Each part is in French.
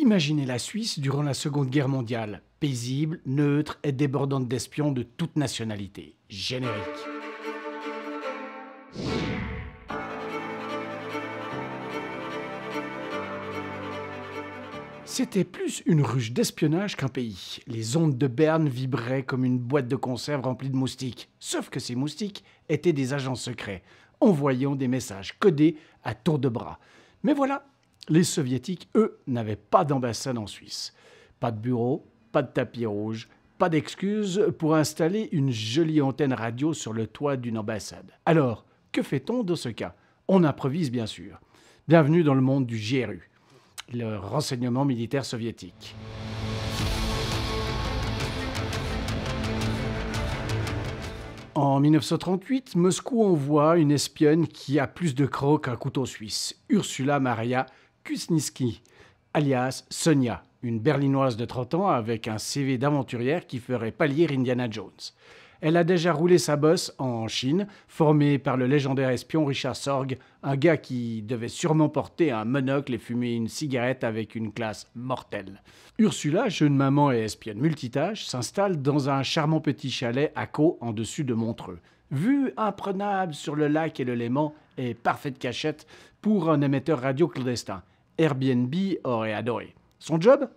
Imaginez la Suisse durant la Seconde Guerre mondiale, paisible, neutre et débordante d'espions de toute nationalité. Générique. C'était plus une ruche d'espionnage qu'un pays. Les ondes de Berne vibraient comme une boîte de conserve remplie de moustiques. Sauf que ces moustiques étaient des agents secrets, envoyant des messages codés à tour de bras. Mais voilà, les Soviétiques, eux, n'avaient pas d'ambassade en Suisse. Pas de bureau, pas de tapis rouge, pas d'excuses pour installer une jolie antenne radio sur le toit d'une ambassade. Alors, que fait-on dans ce cas? On improvise bien sûr. Bienvenue dans le monde du GRU. Le renseignement militaire soviétique. En 1938, Moscou envoie une espionne qui a plus de crocs qu'un couteau suisse, Ursula Maria Kusniewski, alias Sonia, une berlinoise de 30 ans avec un CV d'aventurière qui ferait pâlir Indiana Jones. Elle a déjà roulé sa bosse en Chine, formée par le légendaire espion Richard Sorg, un gars qui devait sûrement porter un monocle et fumer une cigarette avec une classe mortelle. Ursula, jeune maman et espionne multitâche, s'installe dans un charmant petit chalet à Caux, en dessus de Montreux. Vue imprenable sur le lac et le Léman et parfaite cachette pour un émetteur radio clandestin. Airbnb aurait adoré. Son job ?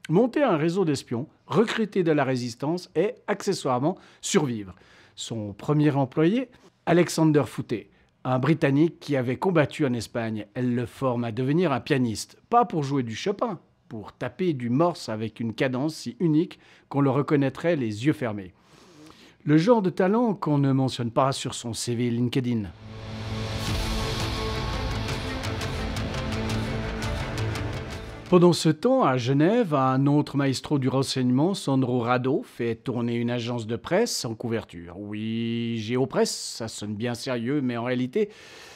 Monter un réseau d'espions, recruter de la résistance et, accessoirement, survivre. Son premier employé, Alexander Foote, un Britannique qui avait combattu en Espagne. Elle le forme à devenir un pianiste, pas pour jouer du Chopin, pour taper du morse avec une cadence si unique qu'on le reconnaîtrait les yeux fermés. Le genre de talent qu'on ne mentionne pas sur son CV LinkedIn. Pendant ce temps, à Genève, un autre maestro du renseignement, Sandro Rado, fait tourner une agence de presse en couverture. Oui, Géopresse, ça sonne bien sérieux, mais en réalité,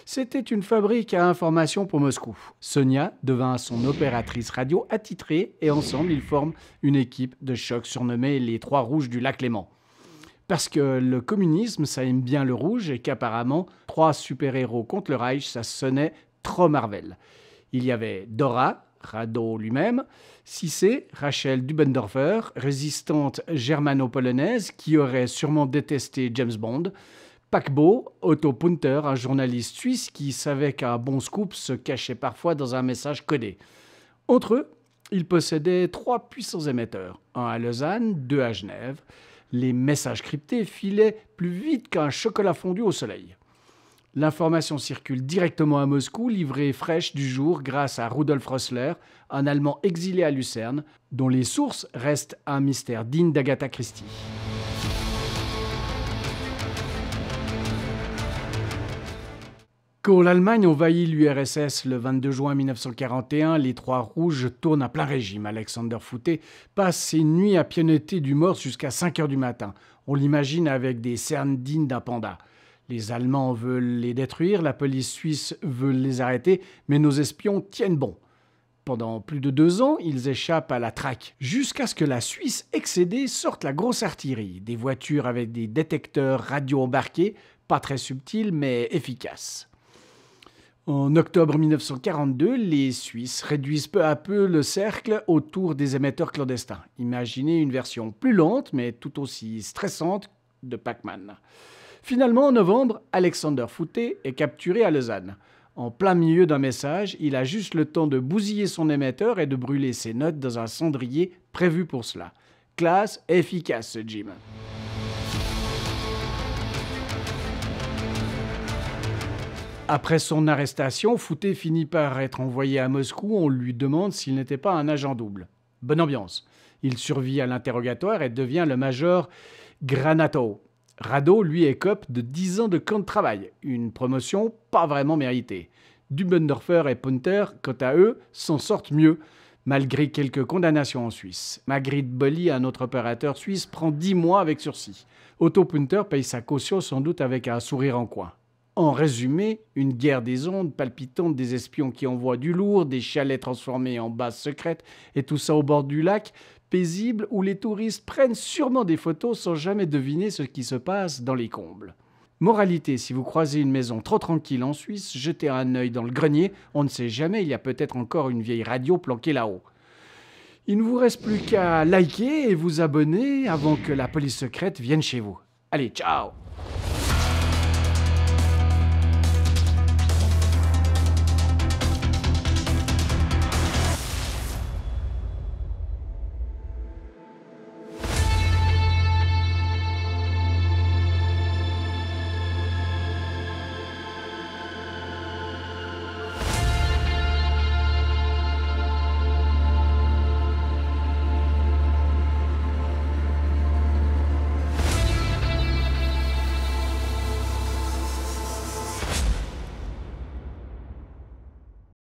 c'était une fabrique à informations pour Moscou. Sonia devint son opératrice radio attitrée et ensemble, ils forment une équipe de choc surnommée les Trois Rouges du lac Léman. Parce que le communisme, ça aime bien le rouge et qu'apparemment, 3 super-héros contre le Reich, ça sonnait trop Marvel. Il y avait Dora, Rado lui-même, Cissé, Rachel Dubendorfer, résistante germano-polonaise qui aurait sûrement détesté James Bond, Paquebot, Otto Punter, un journaliste suisse qui savait qu'un bon scoop se cachait parfois dans un message codé. Entre eux, ils possédaient 3 puissants émetteurs, un à Lausanne, 2 à Genève. Les messages cryptés filaient plus vite qu'un chocolat fondu au soleil. L'information circule directement à Moscou, livrée fraîche du jour grâce à Rudolf Rössler, un Allemand exilé à Lucerne, dont les sources restent un mystère digne d'Agatha Christie. Quand l'Allemagne envahit l'URSS le 22 juin 1941, les Trois Rouges tournent à plein régime. Alexander Foote passe ses nuits à pianoter du morse jusqu'à 5 heures du matin. On l'imagine avec des cernes dignes d'un panda. Les Allemands veulent les détruire, la police suisse veut les arrêter, mais nos espions tiennent bon. Pendant plus de 2 ans, ils échappent à la traque, jusqu'à ce que la Suisse excédée sorte la grosse artillerie, des voitures avec des détecteurs radio embarqués, pas très subtils mais efficaces. En octobre 1942, les Suisses réduisent peu à peu le cercle autour des émetteurs clandestins. Imaginez une version plus lente mais tout aussi stressante de Pac-Man. Finalement, en novembre, Alexander Foote est capturé à Lausanne. En plein milieu d'un message, il a juste le temps de bousiller son émetteur et de brûler ses notes dans un cendrier prévu pour cela. Classe et efficace, ce Jim. Après son arrestation, Foote finit par être envoyé à Moscou. On lui demande s'il n'était pas un agent double. Bonne ambiance. Il survit à l'interrogatoire et devient le major Granatow. Rado, lui, écope de 10 ans de camp de travail, une promotion pas vraiment méritée. Dubendorfer et Punter, quant à eux, s'en sortent mieux, malgré quelques condamnations en Suisse. Magritte Bolli, un autre opérateur suisse, prend 10 mois avec sursis. Otto Punter paye sa caution sans doute avec un sourire en coin. En résumé, une guerre des ondes palpitante, des espions qui envoient du lourd, des chalets transformés en bases secrètes, et tout ça au bord du lac, paisible où les touristes prennent sûrement des photos sans jamais deviner ce qui se passe dans les combles. Moralité, si vous croisez une maison trop tranquille en Suisse, jetez un œil dans le grenier, on ne sait jamais, il y a peut-être encore une vieille radio planquée là-haut. Il ne vous reste plus qu'à liker et vous abonner avant que la police secrète vienne chez vous. Allez, ciao!